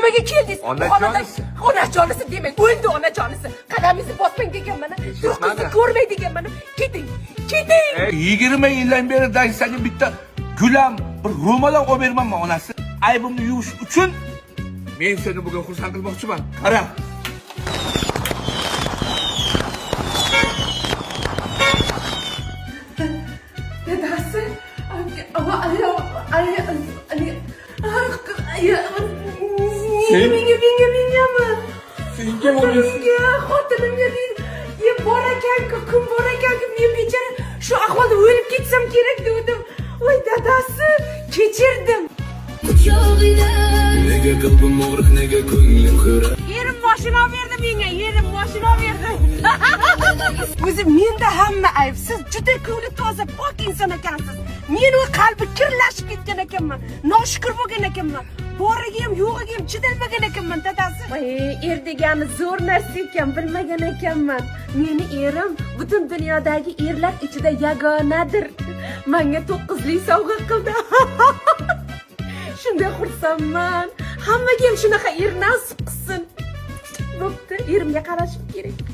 Nimaga keldingiz? Onajonisi. Onajonisi demang. O'ldi onajonisi. Qadamingizni bosmang deganman. Turqizni ko'rmay deganman. Keting. Keting. 20 yildan beri daysanga bitta gulam, bir ro'molon olib bermanman onasi. Aybimni yuvish uchun men seni bugun xursand qilmoqchiman. Qara. Dadasi. Mengami. Senga o'ylaysan. Xotinimga bor ekan, kun bor ekan, men bechora shu ahvolda o'lib ketsam kerak dedim. Voy dadasi, kechirdim. Nega qalbim og'riq, nega ko'nglim xira. Yerim mashina berdi menga, yerim mashina berdi. O'zi menda hamma ayb. Siz juda ko'ngli toza, pok inson ekansiz. Men o qalbi kirlashib ketgan ekanman. Noshukur bo'lgan ekanman. Boriga ham, yo'g'iga ham chidalmagan ekanman dadasi. Voy, er degani zo'r narsa ekan, bilmagan ekanman. Meni erim butun dunyodagi erlar ichida yagonadir. Menga 9lik sovg'a qildi. Shunday xursandman. Hammaga ham shunaqa er nasib qilsin. Bo'pti, erimga qarashim kerak.